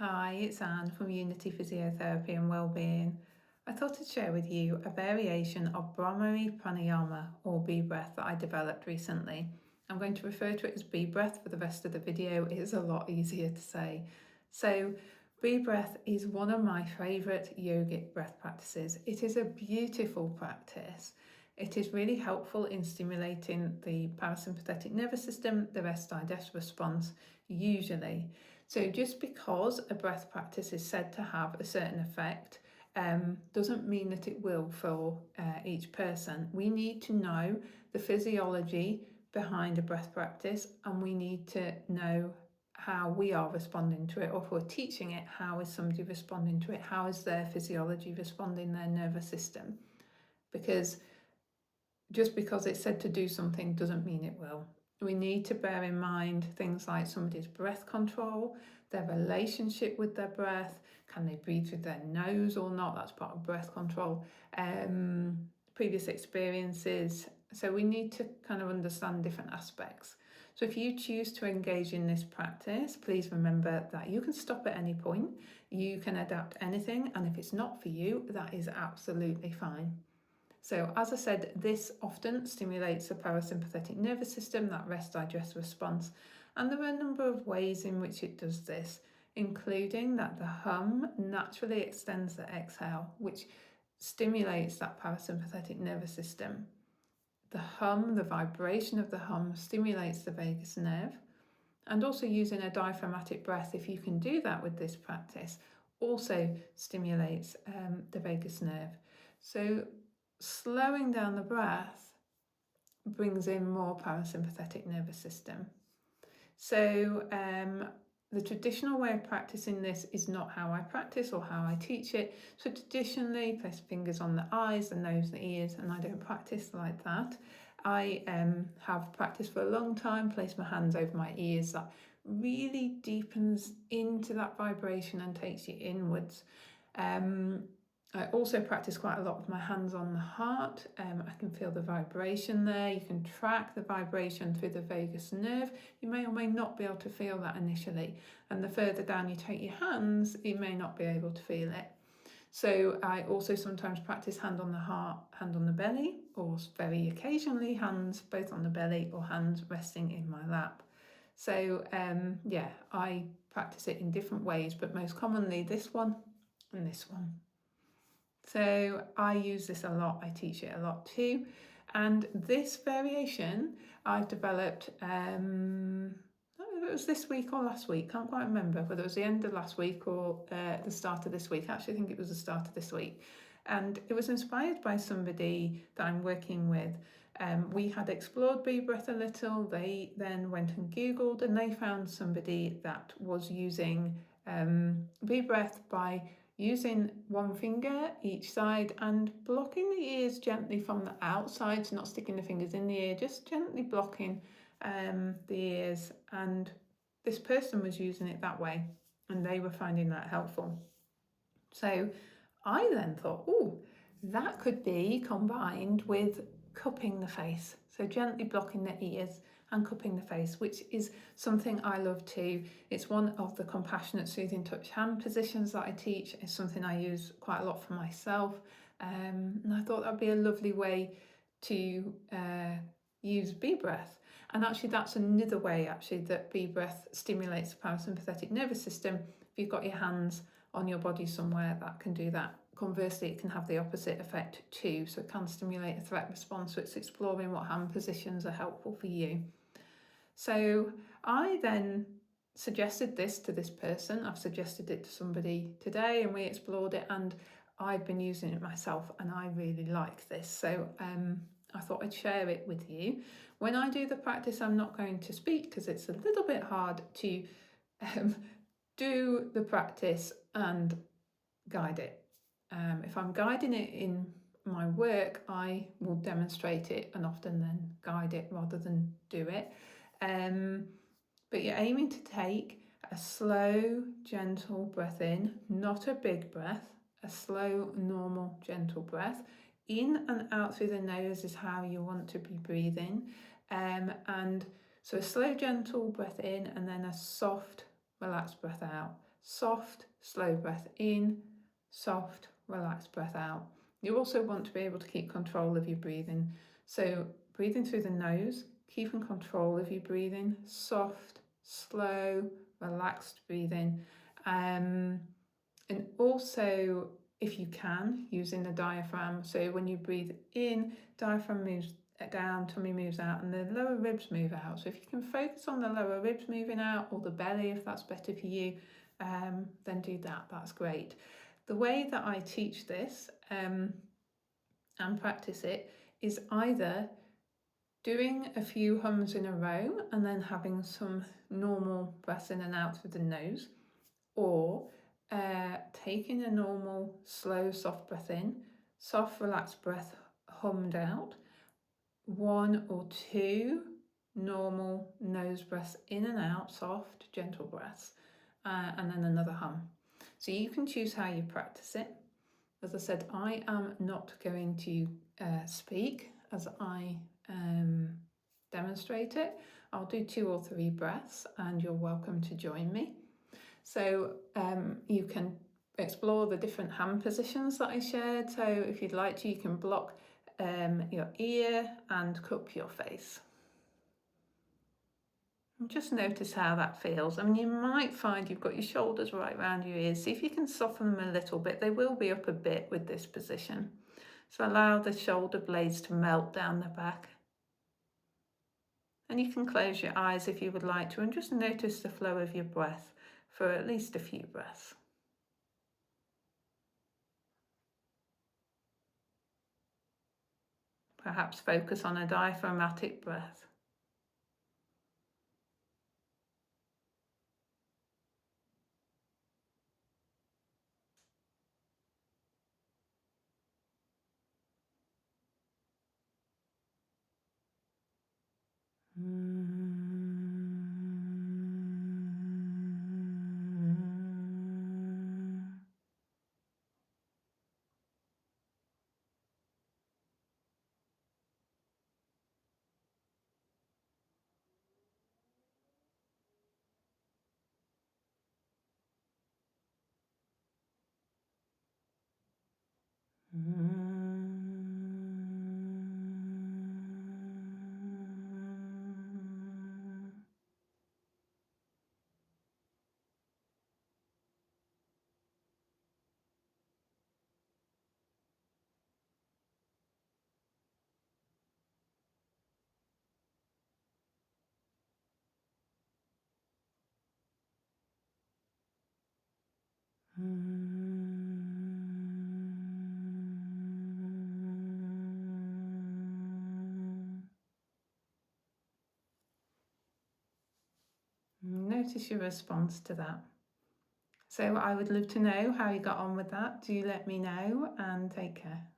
Hi, it's Anne from Unity Physiotherapy and Wellbeing. I thought I'd share with you a variation of Bhramari Pranayama or bee breath that I developed recently. I'm going to refer to it as bee breath for the rest of the video. It is a lot easier to say. So, bee breath is one of my favourite yogic breath practices. It is a beautiful practice. It is really helpful in stimulating the parasympathetic nervous system, the rest digest response, usually. So just because a breath practice is said to have a certain effect doesn't mean that it will for each person. We need to know the physiology behind a breath practice, and we need to know how we are responding to it, or if we're teaching it, how is somebody responding to it? How is their physiology responding, their nervous system? Because just because it's said to do something doesn't mean it will. We need to bear in mind things like somebody's breath control, their relationship with their breath, can they breathe through their nose or not? That's part of breath control. Previous experiences. So we need to kind of understand different aspects. So if you choose to engage in this practice, please remember that you can stop at any point, you can adapt anything, and if it's not for you, that is absolutely fine. So as I said, this often stimulates the parasympathetic nervous system, that rest digest response, and there are a number of ways in which it does this, including that the hum naturally extends the exhale, which stimulates that parasympathetic nervous system. The hum, the vibration of the hum, stimulates the vagus nerve, and also using a diaphragmatic breath, if you can do that with this practice, also stimulates the vagus nerve. So slowing down the breath brings in more parasympathetic nervous system. So the traditional way of practicing this is not how I practice or how I teach it. So traditionally, place fingers on the eyes, the nose, the ears, and I don't practice like that. I have practiced for a long time, place my hands over my ears. That really deepens into that vibration and takes you inwards. I also practice quite a lot with my hands on the heart. I can feel the vibration there. You can track the vibration through the vagus nerve. You may or may not be able to feel that initially. And the further down you take your hands, you may not be able to feel it. So I also sometimes practice hand on the heart, hand on the belly, or very occasionally hands both on the belly or hands resting in my lap. So I practice it in different ways, but most commonly this one and this one. So I use this a lot, I teach it a lot too. And this variation I've developed, I don't know if it was this week or last week, can't quite remember whether it was the end of last week or the start of this week. Actually, I think it was the start of this week. And it was inspired by somebody that I'm working with. We had explored bee breath a little. They then went and Googled and they found somebody that was using bee breath by using one finger each side and blocking the ears gently from the outside, so not sticking the fingers in the ear, just gently blocking the ears. And this person was using it that way and they were finding that helpful. So I then thought, oh, that could be combined with cupping the face. So gently blocking the ears and cupping the face, which is something I love too. It's one of the compassionate soothing touch hand positions that I teach. It's something I use quite a lot for myself. And I thought that'd be a lovely way to use bee breath. And actually that's another way that bee breath stimulates the parasympathetic nervous system. If you've got your hands on your body somewhere, that can do that. Conversely, it can have the opposite effect too. So it can stimulate a threat response. So it's exploring what hand positions are helpful for you. So I then suggested this to this person. I've suggested it to somebody today and we explored it, and I've been using it myself and I really like this. So I thought I'd share it with you. When I do the practice, I'm not going to speak because it's a little bit hard to do the practice and guide it. If I'm guiding it in my work, I will demonstrate it and often then guide it rather than do it. But you're aiming to take a slow, gentle breath in, not a big breath, a slow, normal, gentle breath. In and out through the nose is how you want to be breathing. And so a slow, gentle breath in and then a soft, relaxed breath out. soft, slow breath in, soft, relaxed breath out. You also want to be able to keep control of your breathing. So breathing through the nose, keeping control of your breathing, soft, slow, relaxed breathing. And also, if you can, using the diaphragm. So when you breathe in, diaphragm moves down, tummy moves out, and the lower ribs move out. So if you can focus on the lower ribs moving out, or the belly, if that's better for you, then do that. That's great. The way that I teach this and practice it is either doing a few hums in a row and then having some normal breaths in and out through the nose, or taking a normal, slow, soft breath in, soft, relaxed breath hummed out, 1 or 2 normal nose breaths in and out, soft, gentle breaths, and then another hum. So you can choose how you practice it. As I said, I am not going to speak as I demonstrate it. I'll do 2 or 3 breaths and you're welcome to join me. So you can explore the different hand positions that I shared. So if you'd like to, you can block your ear and cup your face. And just notice how that feels. I mean, you might find you've got your shoulders right around your ears. See if you can soften them a little bit. They will be up a bit with this position. So allow the shoulder blades to melt down the back. And you can close your eyes if you would like to, and just notice the flow of your breath for at least a few breaths. Perhaps focus on a diaphragmatic breath. Notice your response to that. So I would love to know how you got on with that. Do let me know, and take care.